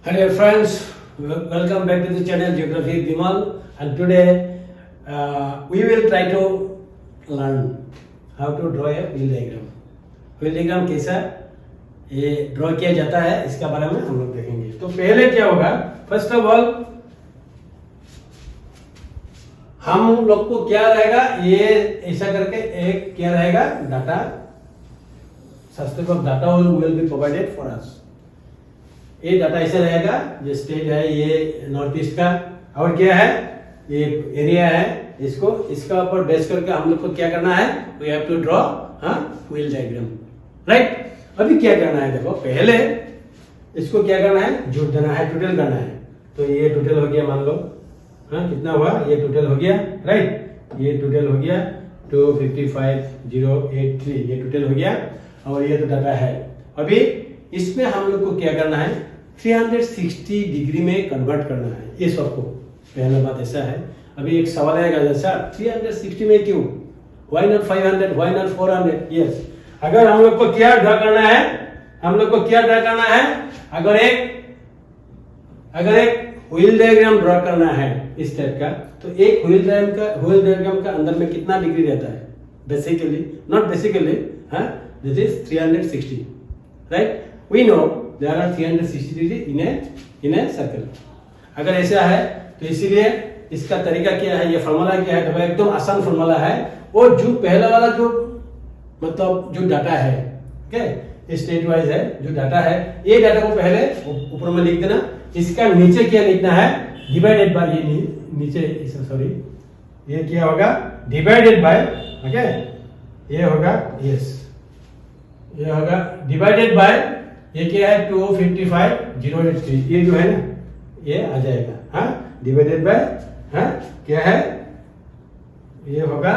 Hello friends, welcome back to the channel Geography Bimal, and today we will try to learn how to draw a wheel diagram. Wheel diagram कैसा ये draw किया जाता है इसका बारे में हम लोग देखेंगे। तो पहले क्या होगा, फर्स्ट ऑफ ऑल हम लोग को क्या रहेगा, ये ऐसा करके एक क्या रहेगा data, system of data will be provided for us. ये डाटा ऐसे रहेगा, ये स्टेट है, ये नॉर्थ ईस्ट का, और क्या है ये एरिया है, इसको इसका ऊपर बेस करके हम लोग को क्या करना है, we have to draw wheel diagram, right. अभी क्या करना है, देखो पहले इसको क्या करना है, जोड़ देना है, टोटल करना है। तो ये टोटल हो गया, मान लो कितना हुआ, ये टोटल हो गया, राइट। ये टोटल हो गया 255083, ये टोटल हो गया, और ये तो डाटा है। अभी इसमें हम लोग को क्या करना है, 360 डिग्री में कन्वर्ट करना है ये सबको। पहला बात ऐसा है। अभी एक सवाल आएगा, जैसा 360 में क्यों, why not 500, why not 400? Yes, अगर हम लोग को क्या ड्रा करना है, हम लोग को क्या ड्रा करना है, अगर एक व्हील डायग्राम ड्रा करना है इस टाइप का, तो एक व्हील डायग्राम का अंदर में कितना डिग्री रहता है, basically not basically, this is 360, right. We know there are 360 degree in a circle. अगर ऐसा है तो इसीलिए इसका तरीका क्या है, ये फॉर्मूला क्या है, तो एकदम आसान फॉर्मूला है। वो जो पहला वाला जो मतलब जो डाटा है, ओके, स्टेट वाइज है जो डाटा है, ये डाटा को पहले ऊपर में लिख देना। इसका नीचे क्या लिखना है, डिवाइडेड बाय, ये नीचे सॉरी ये क्या होगा, डिवाइडेड बाय, ओके, ये होगा यस, ये होगा डिवाइडेड बाय, ये क्या है 255083, ये जो है ना ये आ जाएगा, डिवाइडेड बाय, क्या है ये होगा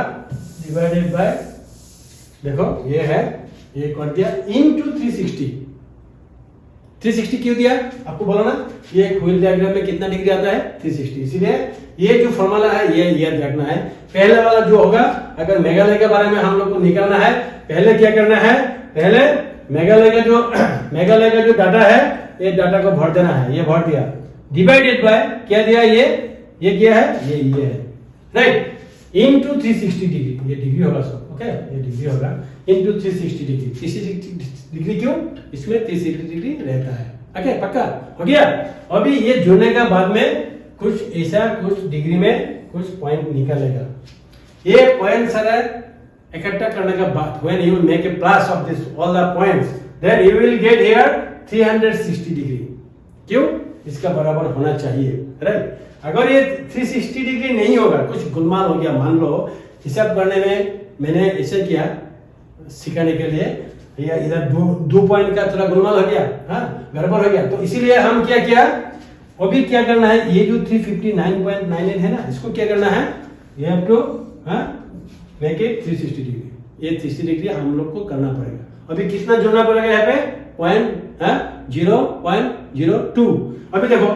डिवाइडेड बाय, देखो ये है, ये कर दिया इनटू 360। 360 क्यों दिया आपको बोला ना, ये व्हील डायग्राम में कितना डिग्री आता है, 360, इसीलिए ये जो फॉर्मूला है ये याद रखना है। पहले वाला जो होगा, अगर मेघालय के बारे में हम लोग को निकालना है, पहले क्या करना है, पहले मेघालय का जो डाटा है, ये डाटा को भर देना है, ये भर दिया, डिवाइडेड बाय क्या दिया, ये क्या है, ये है, राइट, इनटू 360 डिग्री, ये डिग्री होगा सब, ओके, ये डिग्री होगा इनटू 360 डिग्री। 360 डिग्री क्यों, इसमें 360 डिग्री रहता है, ओके, पक्का हो गया। अभी ये जोड़ने का बाद में कुछ ऐसा, कुछ डिग्री में कुछ पॉइंट निकलेगा, ये पॉइंट सारा इकट्ठा करने के बाद when you make a plus of this all the points, then you will get here 360 degree. क्यों, इसका बराबर होना चाहिए, राइट। अगर ये 360 डिग्री नहीं होगा, कुछ गुलमाल हो गया, मान लो हिसाब करने में मैंने ऐसे किया सिखाने के लिए, या इधर दो पॉइंट का थोड़ा गुलमाल हो गया, गड़बड़ हो गया, तो इसीलिए हम क्या किया, अभी क्या करना है, ये जो 359.98 है ना, इसको क्या करना है, you have to make it 360 degree, ये 360 डिग्री हम लोग को करना पड़ेगा। अभी कितना जोड़ना पड़ेगा, यहाँ पे 0.02। अभी देखो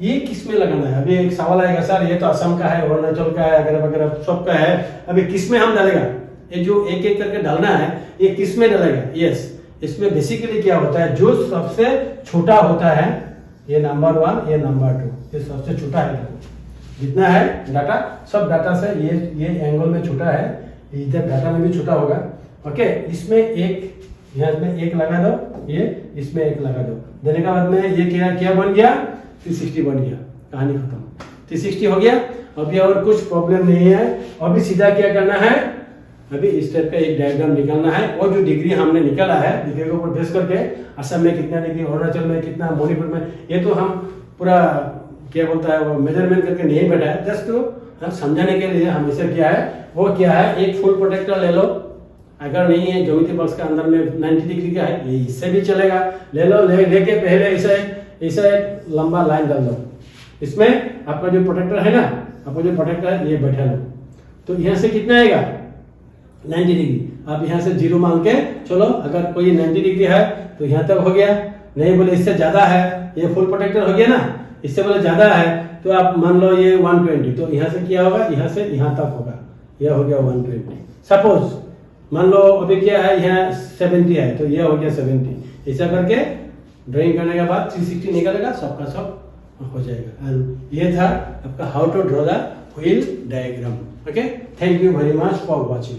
ये किस में लगाना है, अभी एक सवाल आएगा, सर ये तो असम का है, अरुणाचल का है, वगैरह वगैरह सब का है, अभी किस में हम डालेगा, ये जो एक एक करके डालना है, ये किस में डालेगा, यस, इसमें बेसिकली क्या होता है, जो सबसे छोटा होता है, ये नंबर 1, ये नंबर 2, ये सबसे छोटा है, जितना है डाटा, सब डाटा से ये एंगल में छोटा है, इधर डाटा में भी छोटा होगा, ओके। इसमें एक, यहाँ में एक लगा दो, ये इसमें एक लगा दो, देने के बाद में ये क्या बन गया, 360 बन गया, कहानी खत्म, 360 हो गया। अभी और कुछ प्रॉब्लम नहीं है, अभी सीधा क्या करना है, अभी इस टाइप का एक डायग्राम निकालना है, और जो डिग्री हमने निकाला है, डिग्री के ऊपर बेस करके असम में कितना डिग्री, अरुणाचल में कितना, मणिपुर में, ये तो हम पूरा क्या बोलता है वो मेजरमेंट करके नहीं बैठा है, जस्ट तो समझाने के लिए हम इसे किया है। वो क्या है, एक फुल प्रोटेक्टर ले लो, अगर नहीं है ज्योमेट्री बॉक्स का अंदर में 90 डिग्री का है, ये इससे भी चलेगा, ले लो, लेके पहले ऐसा एक लंबा लाइन डाल दो, इसमें आपका जो प्रोटेक्टर है ना, आपका जो प्रोटेक्टर है ये बैठा लो, तो यहाँ से कितना आएगा, 90 डिग्री। आप यहाँ से 0 मान के चलो, अगर कोई 90 डिग्री है तो यहाँ तक हो गया, नहीं बोले इससे ज्यादा है, ये फुल प्रोटेक्टर हो गया ना, इससे बोले ज्यादा है तो आप मान लो ये 120, तो यहाँ से क्या होगा, यहाँ से यहाँ तक होगा, यह हो गया 120। सपोज मान लो अभी क्या है, यहाँ 70 है, तो यह हो गया 70, ऐसा करके ड्राइंग करने के बाद 360 निकलेगा, सबका सब हो जाएगा। एंड ये था आपका how to draw the wheel diagram. Okay, thank you very much for watching.